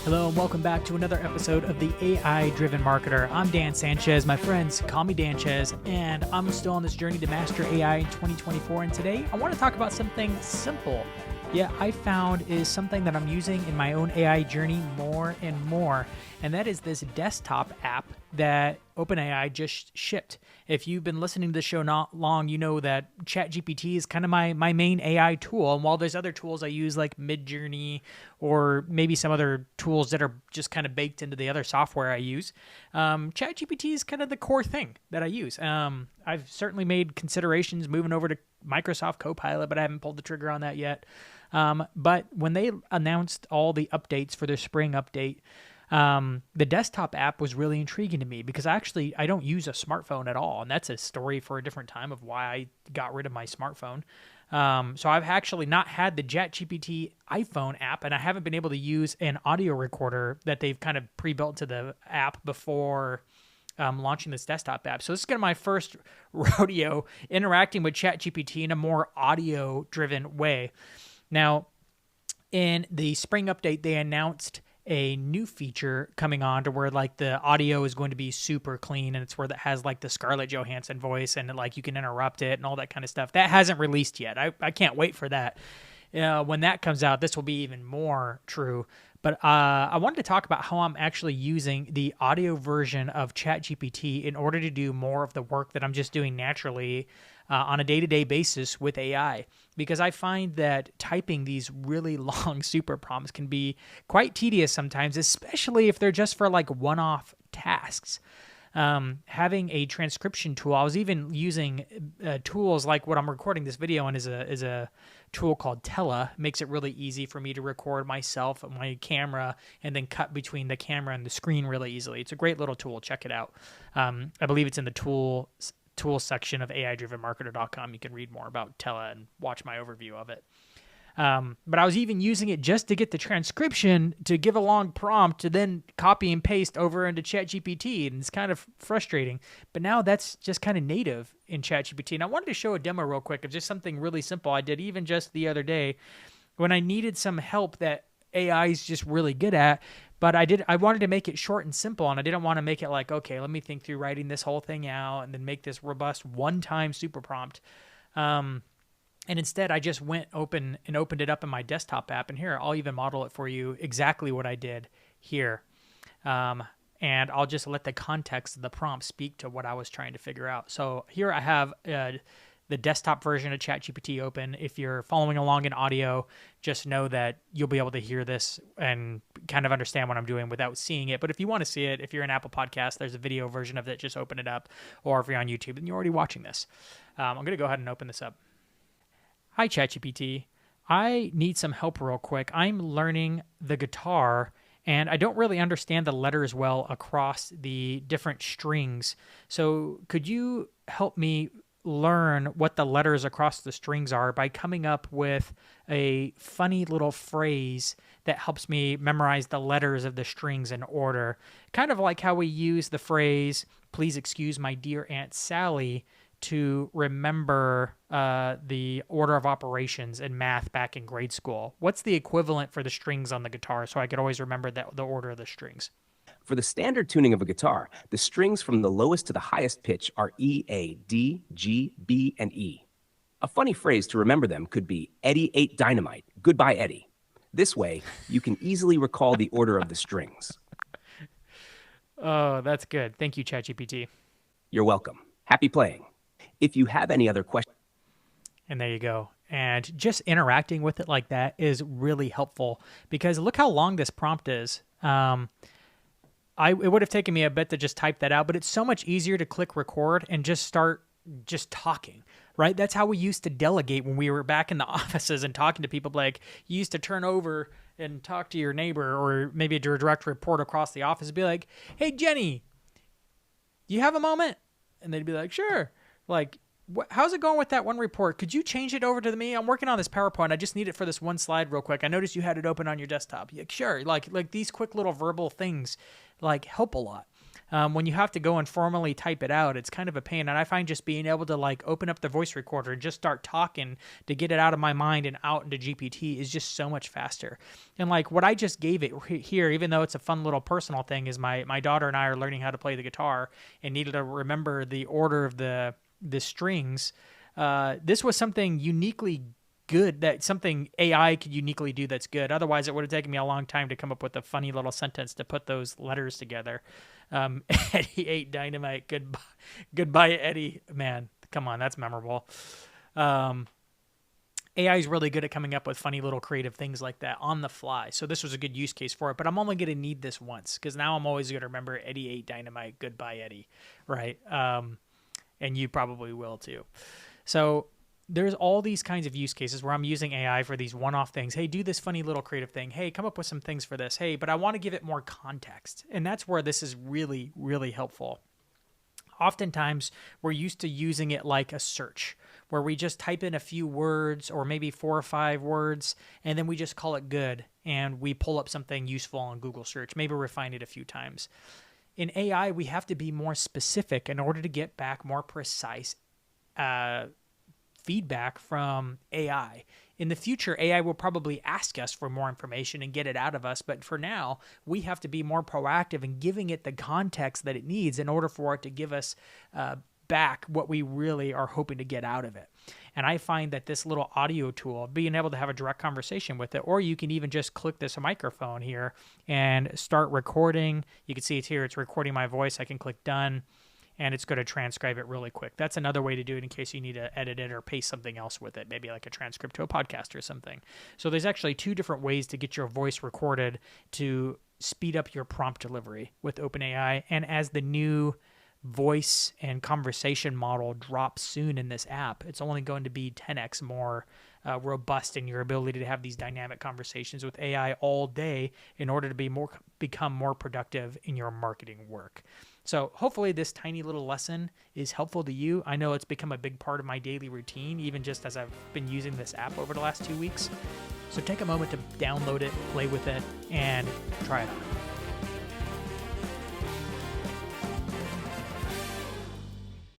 Hello and welcome back to another episode of the AI-Driven Marketer. I'm Dan Sanchez. My friends call me Danchez, and I'm still on this journey to master AI in 2024. And today I want to talk about something simple, yet I found is something that I'm using in my own AI journey more and more, and that is this desktop app that OpenAI just shipped. If you've been listening to the show not long, you know that ChatGPT is kind of my main AI tool. And while there's other tools I use like Midjourney or maybe some other tools that are just kind of baked into the other software I use, ChatGPT is kind of the core thing that I use. I've certainly made considerations moving over to Microsoft Copilot, but I haven't pulled the trigger on that yet. But when they announced all the updates for their spring update, the desktop app was really intriguing to me because I don't use a smartphone at all. And that's a story for a different time of why I got rid of my smartphone. So I've actually not had the ChatGPT iPhone app, and I haven't been able to use an audio recorder that they've kind of pre-built to the app before launching this desktop app. So this is kind of my first rodeo interacting with ChatGPT in a more audio-driven way. Now, in the spring update, they announced a new feature coming on to where like the audio is going to be super clean, and it's where that has like the Scarlett Johansson voice and like you can interrupt it and all that kind of stuff. That hasn't released yet. I can't wait for that. When that comes out, this will be even more true. But I wanted to talk about how I'm actually using the audio version of ChatGPT in order to do more of the work that I'm just doing naturally on a day-to-day basis with AI, because I find that typing these really long super prompts can be quite tedious sometimes, especially if they're just for like one-off tasks. Having a transcription tool, I was even using tools like what I'm recording this video on is a tool called Tela. Makes it really easy for me to record myself on my camera and then cut between the camera and the screen really easily. It's a great little tool. Check it out. I believe it's in the tool section of AI-drivenmarketer.com. You can read more about Tela and watch my overview of it. But I was even using it just to get the transcription to give a long prompt to then copy and paste over into ChatGPT, and it's kind of frustrating. But now that's just kind of native in ChatGPT. And I wanted to show a demo real quick of just something really simple I did even just the other day when I needed some help that AI is just really good at. But I wanted to make it short and simple, and I didn't want to make it like, okay, let me think through writing this whole thing out and then make this robust one-time super prompt. And instead, I just opened it up in my desktop app. And here, I'll even model it for you exactly what I did here. And I'll just let the context of the prompt speak to what I was trying to figure out. So here I have the desktop version of ChatGPT open. If you're following along in audio, just know that you'll be able to hear this and kind of understand what I'm doing without seeing it. But if you want to see it, if you're an Apple Podcast, there's a video version of it. Just open it up. Or if you're on YouTube and you're already watching this, I'm going to go ahead and open this up. Hi, ChatGPT. I need some help real quick. I'm learning the guitar, and I don't really understand the letters well across the different strings. So could you help me learn what the letters across the strings are by coming up with a funny little phrase that helps me memorize the letters of the strings in order? Kind of like how we use the phrase, "Please excuse my dear Aunt Sally," to remember the order of operations in math back in grade school. What's the equivalent for the strings on the guitar so I could always remember the order of the strings? For the standard tuning of a guitar, the strings from the lowest to the highest pitch are E, A, D, G, B, and E. A funny phrase to remember them could be, "Eddie ate dynamite. Goodbye, Eddie." This way, you can easily recall the order of the strings. Oh, that's good. Thank you, ChatGPT. You're welcome. Happy playing. If you have any other questions... And there you go. And just interacting with it like that is really helpful because look how long this prompt is. It would have taken me a bit to just type that out, but it's so much easier to click record and just start just talking, right? That's how we used to delegate when we were back in the offices and talking to people. Like you used to turn over and talk to your neighbor or maybe a direct report across the office and be like, "Hey, Jenny, do you have a moment?" And they'd be like, "Sure." Like, how's it going with that one report? Could you change it over to me? I'm working on this PowerPoint. I just need it for this one slide real quick. I noticed you had it open on your desktop. Yeah, sure. Like these quick little verbal things like help a lot. when you have to go and formally type it out, it's kind of a pain. And I find just being able to like open up the voice recorder and just start talking to get it out of my mind and out into GPT is just so much faster. And like what I just gave it here, even though it's a fun little personal thing, is my daughter and I are learning how to play the guitar and needed to remember the order of the strings. This was something uniquely good, that something AI could uniquely do that's good. Otherwise, it would have taken me a long time to come up with a funny little sentence to put those letters together. Eddie ate dynamite. Goodbye, Eddie. Man, come on, that's memorable. AI is really good at coming up with funny little creative things like that on the fly. So this was a good use case for it, but I'm only going to need this once because now I'm always going to remember Eddie ate dynamite. Goodbye, Eddie. Right? And you probably will too. So there's all these kinds of use cases where I'm using AI for these one-off things. Hey, do this funny little creative thing. Hey, come up with some things for this. Hey, but I want to give it more context. And that's where this is really, really helpful. Oftentimes, we're used to using it like a search, where we just type in a few words or maybe 4 or 5 words, and then we just call it good, and we pull up something useful on Google search, maybe refine it a few times. In AI, we have to be more specific in order to get back more precise feedback from AI. In the future, AI will probably ask us for more information and get it out of us, but for now, we have to be more proactive in giving it the context that it needs in order for it to give us back what we really are hoping to get out of it. And I find that this little audio tool, being able to have a direct conversation with it, or you can even just click this microphone here and start recording. You can see it's here, it's recording my voice. I can click done, and it's going to transcribe it really quick. That's another way to do it in case you need to edit it or paste something else with it, maybe like a transcript to a podcast or something. So there's actually 2 different ways to get your voice recorded to speed up your prompt delivery with OpenAI. And as the new voice and conversation model drops soon in this app, it's only going to be 10x more robust in your ability to have these dynamic conversations with AI all day in order to become more productive in your marketing work. So hopefully this tiny little lesson is helpful to you. I know it's become a big part of my daily routine, even just as I've been using this app over the last 2 weeks. So take a moment to download it, play with it, and try it out.